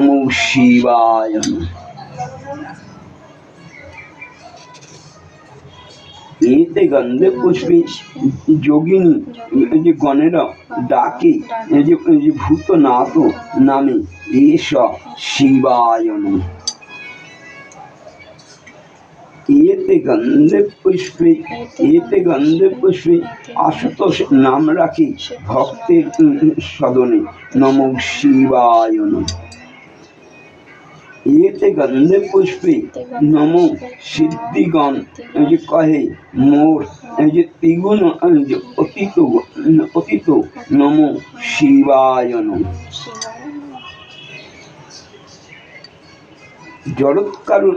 নমো শিবায় নমঃ। এতে গন্ধে পুষ্পে যোগিনী যে গণেরা ডাকে যে ভূতনাথ নামে এস শিবায় নমঃ। এতে গন্ধে পুষ্পে আশুতোষ নাম রাখি ভক্তের সদনে নমো শিবায় নমঃ। এতে গন্ধে পুষ্পে নমো সিদ্ধিগণ যে কহে মোর যে ত্রিগুণ যে অতীত নমো শিবায় নমঃ। জড়ৎকারুর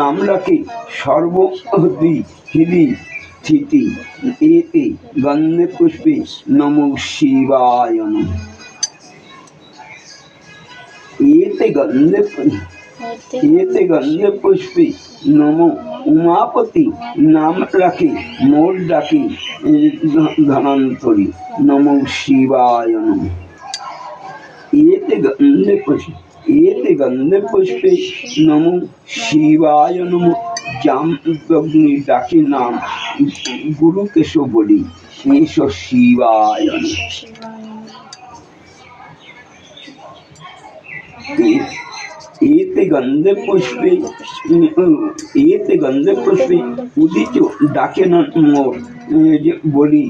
নাম রাখি সর্বদি হৃদি স্থিতি এতে গন্ধে পুষ্পে নমো শিবায় নমঃ। এতে গন্ধে পুষ্পে নমো উমাপতি নাম রাখি মোর ডাকি ধনান্তরী নমো শিবায় নমঃ। এতে গন্ধে পুষ্পে নমো শিবায় নমঃ। জামদগ্নি ডাকি নাম গুরু কেশব বলি এস শিবায় নমঃ। এতে গন্ধে পুষ্পে উদিত ডাকে মোর যে বলি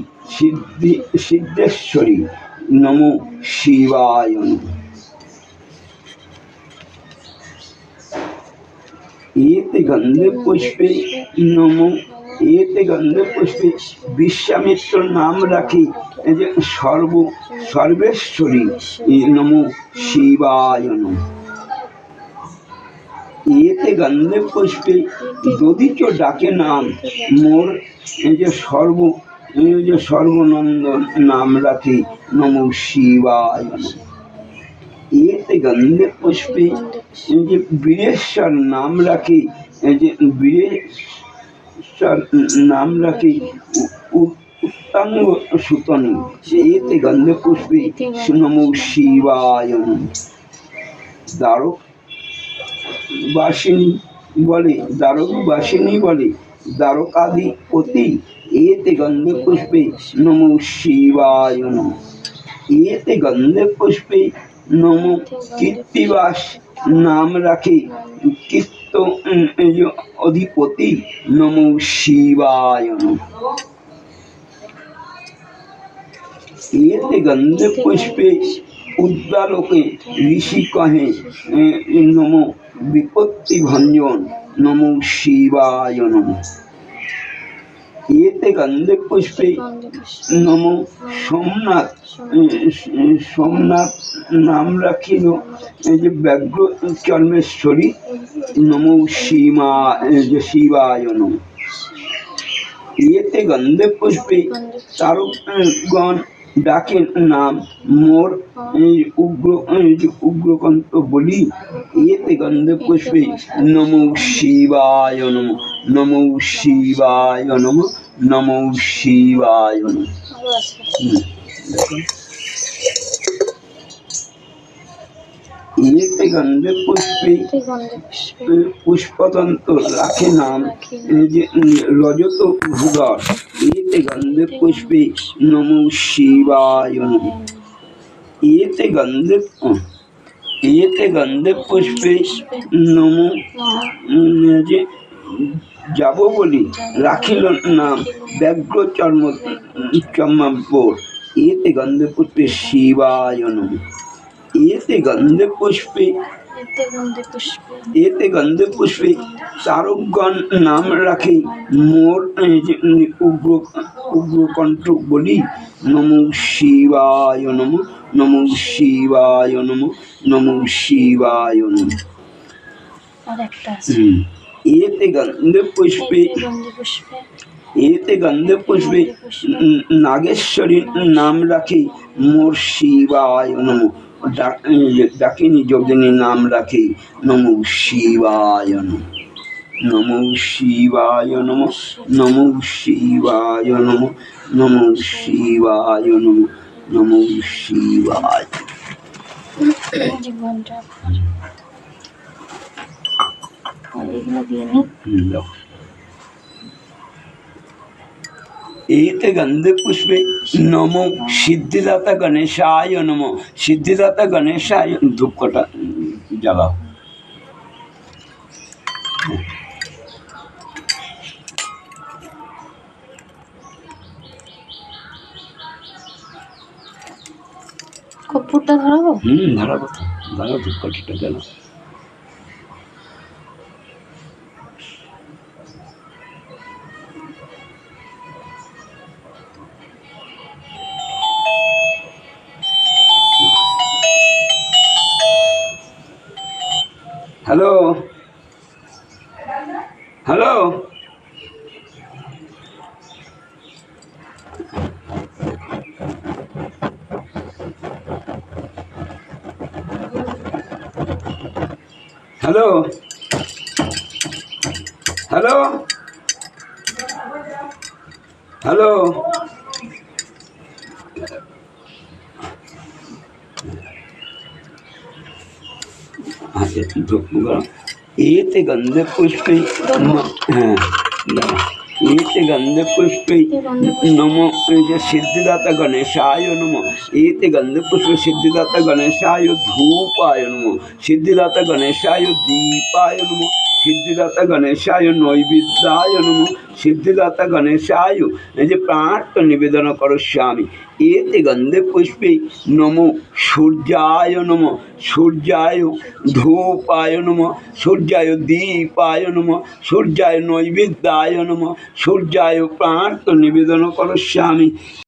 সিদ্ধেশ্বরী নমো শিবায় নমঃ। এতে গন্ধে পুষ্পে বিশ্বামিত্র নাম রাখি যে সর্বেশ্বরী নমো শিবায় নমঃ। এতে গন্ধে পুষ্পে দধিচ ডাকে নাম মোর যে সর্বনন্দন নাম রাখি নমো শিবায় নমঃ। এতে গন্ধে পুষ্পে যে বীরেশ্বর নাম রাখি উত্তাঙ্গ সুতনি এতে গন্ধে পুষ্পে নমো শিবায় নমঃ। দ্বারকবাসিনী বলে দ্বারকাধিপতি এতে গন্ধে পুষ্পে নমো শিবায় নমঃ। এতে গন্ধে পুষ্পে নমো কীর্তিবাস নাম রাখি কীর্ত অধিপতি নমো শিবায় নমঃ। এতে গন্ধে পুষ্পে উদ্দালকে ঋষি কহে নমো বিপত্তি ভঞ্জন নমো শিবায় নমঃ। এতে গন্ধে পুষ্পে নমো সোমনাথ নাম রাখিল যে ব্যাঘ্র চর্মেশ্বরী নমো শিবায় নমঃ। এতে গন্ধে পুষ্পে তারকগণ ডাকে নাম মোর উগ্রকণ্ঠ বলি এতে গন্ধে পুষ্পে নমো শিবায় নমঃ। নমো শিবায় নমঃ। নমো শিবায় নমঃ। এতে গন্ধে পুষ্পে পুষ্পতন্ত্র রাখে নাম যে রজত ভূধর এতে গন্ধে পুষ্পে নমো শিবায় নমঃ। এতে গন্ধে পুষ্পে নমো যে যাব বলি রাখিল নাম ব্যাঘ্র চর্মাম্বর এতে গন্ধে পুষ্পে শিবায় নমঃ। এতে গন্ধে পুষ্পে তারকগণ নাম রাখি মোর উগ্রকণ্ঠ বলি নমো শিবায় নমঃ। নমো শিবায় নমঃ। নমো শিবায় নমঃ। এতে গন্ধে পুষ্পে নাগেশ্বরীর নাম রাখি মোর শিবায় নমঃ। ডাকিনী যোগিনী নাম রাখি নমো শিবায় নমঃ। নমো শিবায় নমঃ। নমো শিবায় নমঃ। নমো শিবায় নমঃ। নমো শিবায়। ঘন্টা এগুলো দিয়ে নি। एते गंधे पुष्पे नमो सिद्धिदाता गणेशाय नमो सिद्धिदाता गणेशाय धूप कटा জ্বালাও। কর্পূরটা ধরাবো? ধরাবো তো, ধরাও ধূপ কাঠিটা জ্বালাও। Hello hello hello hello hello एते गंधे पुष्पे एते गंधे पुष्पे नमो सिद्धिदाता गणेशाय नमो एते गंधे पुष्पे सिद्धिदाता गणेशाय धूपाय नमो सिद्धिदाता गणेशाय दीपाय नमो सिद्धिदाता गणेशाय नैवेद्याय नमो सिद्धिदाता गणेशाय प्रार्थ निवेदन करोष्यामि एते गंधे पुष्पे नमो सूर्याय नमो सूर्याय धूपाय नमो सूर्याय दीपाय नमो सूर्याय नैवेद्याय नमो सूर्याय प्रार्थ निवेदन करोष्यामि।